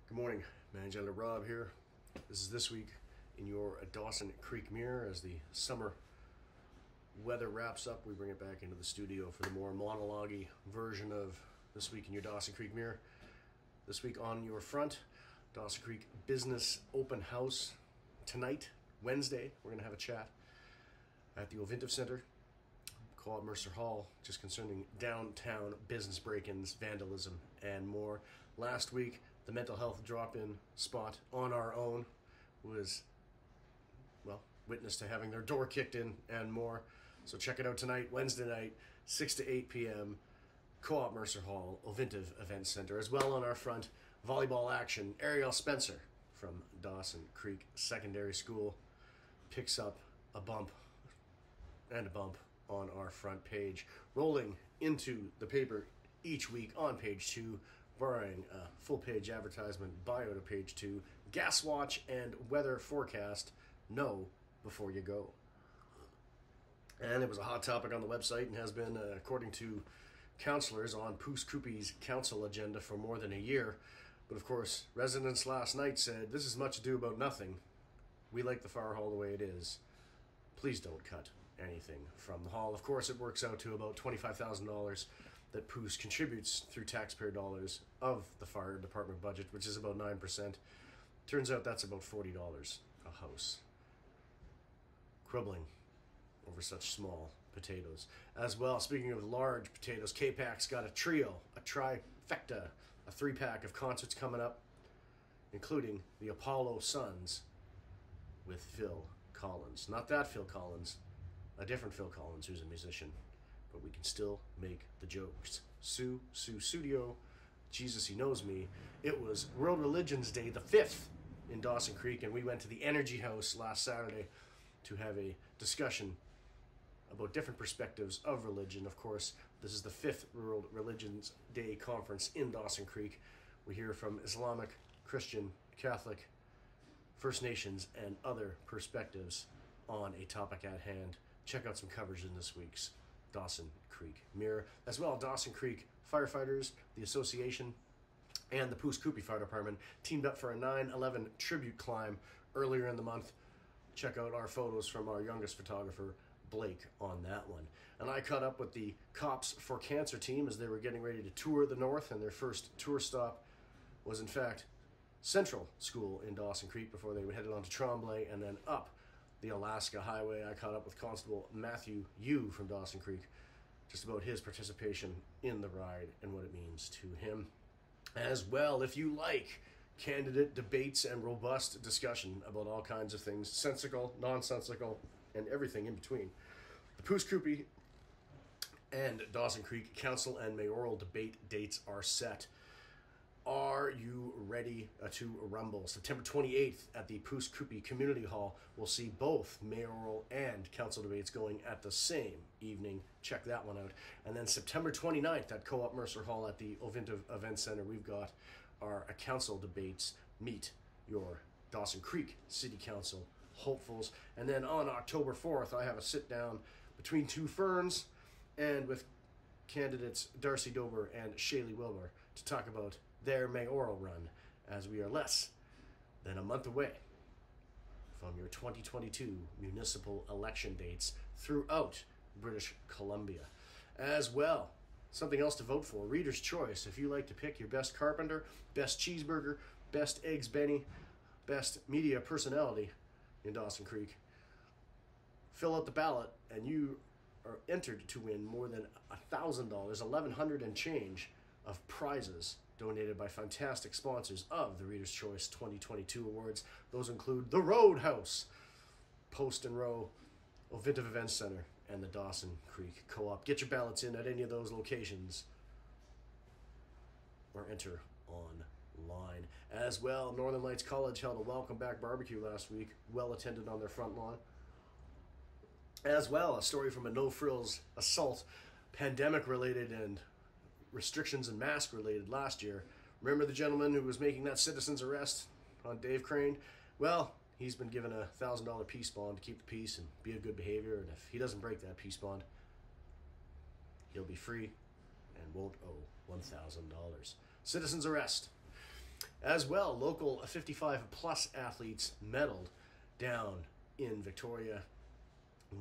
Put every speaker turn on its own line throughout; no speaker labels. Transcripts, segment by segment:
Good morning, Manager Rob here. This is This Week in your Dawson Creek Mirror. As the summer weather wraps up, we bring it back into the studio for the more monologue-y version of This Week in your Dawson Creek Mirror. This week on your front, Dawson Creek Business Open House. Tonight, Wednesday, we're going to have a chat at the Ovintiv Center, Co-op Mercer Hall, just concerning downtown business break-ins, vandalism, and more. Last week, the mental health drop-in spot on our own was, well, witness to having their door kicked in and more. So check it out tonight, Wednesday night, 6 to 8 p.m., Co-op Mercer Hall, Ovintiv Event Center. As well on our front, volleyball action. Ariel Spencer from Dawson Creek Secondary School picks up a bump on our front page, rolling into the paper each week on page 2, barring a full-page advertisement, bio to page 2, gas watch and weather forecast. Know before you go. And it was a hot topic on the website and has been, according to counselors, on Pouce Coupe's council agenda for more than a year. But of course, residents last night said, "This is much ado about nothing. We like the fire hall the way it is. Please don't cut anything from the hall." Of course, it works out to about $25,000 that Pouce contributes through taxpayer dollars of the fire department budget, which is about 9%. Turns out that's about $40 a house. Quibbling over such small potatoes. As well, speaking of large potatoes, K-Pac's got a trio, a trifecta, a 3-pack of concerts coming up, including the Apollo Suns with Phil Collins. Not that Phil Collins, a different Phil Collins who's a musician, but we can still make the jokes. Studio, Jesus, he knows me. It was World Religions Day, the 5th, in Dawson Creek, and we went to the Energy House last Saturday to have a discussion about different perspectives of religion. Of course, this is the 5th World Religions Day conference in Dawson Creek. We hear from Islamic, Christian, Catholic, First Nations, and other perspectives on a topic at hand. Check out some coverage in this week's Dawson Creek Mirror. As well, Dawson Creek firefighters, the association, and the Pouce Coupe Fire Department teamed up for a 9/11 tribute climb earlier in the month. Check out our photos from our youngest photographer, Blake, on that one. And I caught up with the Cops for Cancer team as they were getting ready to tour the north, and their first tour stop was in fact Central School in Dawson Creek before they headed on to Tremblay and then up the Alaska Highway. I caught up with Constable Matthew Yu from Dawson Creek just about his participation in the ride and what it means to him. As well, if you like candidate debates and robust discussion about all kinds of things, sensical, nonsensical, and everything in between, the Pouce Coupe and Dawson Creek Council and mayoral debate dates are set. Are you ready to rumble? September 28th at the Pouce Coupe Community Hall, we'll see both mayoral and council debates going at the same evening. Check that one out. And then September 29th at Co-op Mercer Hall at the Ovintiv Event Center, we've got our council debates. Meet your Dawson Creek City Council hopefuls. And then on October 4th, I have a sit-down between two ferns and with candidates Darcy Dober and Shaylee Wilbur to talk about their mayoral run, as we are less than a month away from your 2022 municipal election dates throughout British Columbia. As well, something else to vote for, Reader's Choice. If you like to pick your best carpenter, best cheeseburger, best eggs Benny, best media personality in Dawson Creek, fill out the ballot and you are entered to win more than $1,000, $1,100 and change of prizes donated by fantastic sponsors of the Reader's Choice 2022 awards. Those include the Roadhouse, Post and Row, Ovintiv Event Center, and the Dawson Creek Co-op. Get your ballots in at any of those locations or enter online. As well, Northern Lights College held a welcome back barbecue last week, well attended on their front lawn. As well, a story from a no-frills assault, pandemic-related and restrictions and mask-related last year. Remember the gentleman who was making that citizen's arrest on Dave Crane? Well, he's been given a $1,000 peace bond to keep the peace and be a good behavior, and if he doesn't break that peace bond, he'll be free and won't owe $1,000. Citizen's arrest. As well, local 55-plus athletes medaled down in Victoria.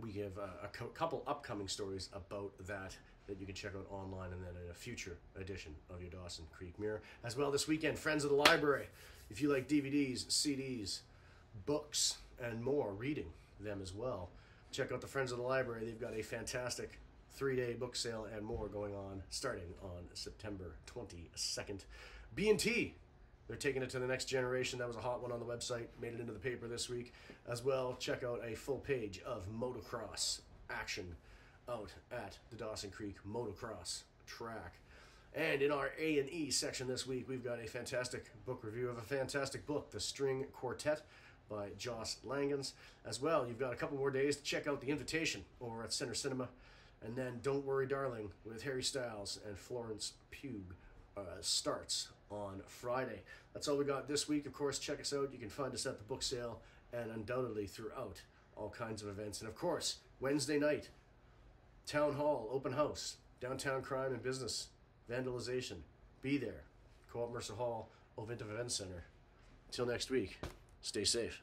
We give a couple upcoming stories about that you can check out online and then in a future edition of your Dawson Creek Mirror. As well, this weekend, Friends of the Library. If you like DVDs, CDs, books, and more, reading them as well, check out the Friends of the Library. They've got a fantastic 3-day book sale and more going on starting on September 22nd. B&T, they're taking it to the next generation. That was a hot one on the website, made it into the paper this week. As well, check out a full page of motocross action out at the Dawson Creek Motocross track. And in our A&E section this week, we've got a fantastic book review of a fantastic book, The String Quartet by Joss Langens. As well, you've got a couple more days to check out The Invitation over at Center Cinema. And then Don't Worry Darling with Harry Styles and Florence Pugh starts on Friday. That's all we got this week. Of course, check us out. You can find us at the book sale and undoubtedly throughout all kinds of events. And of course, Wednesday night, Town Hall, open house, downtown crime and business, vandalization. Be there. Co-op Mercer Hall, Ovintiv Event Center. Until next week, stay safe.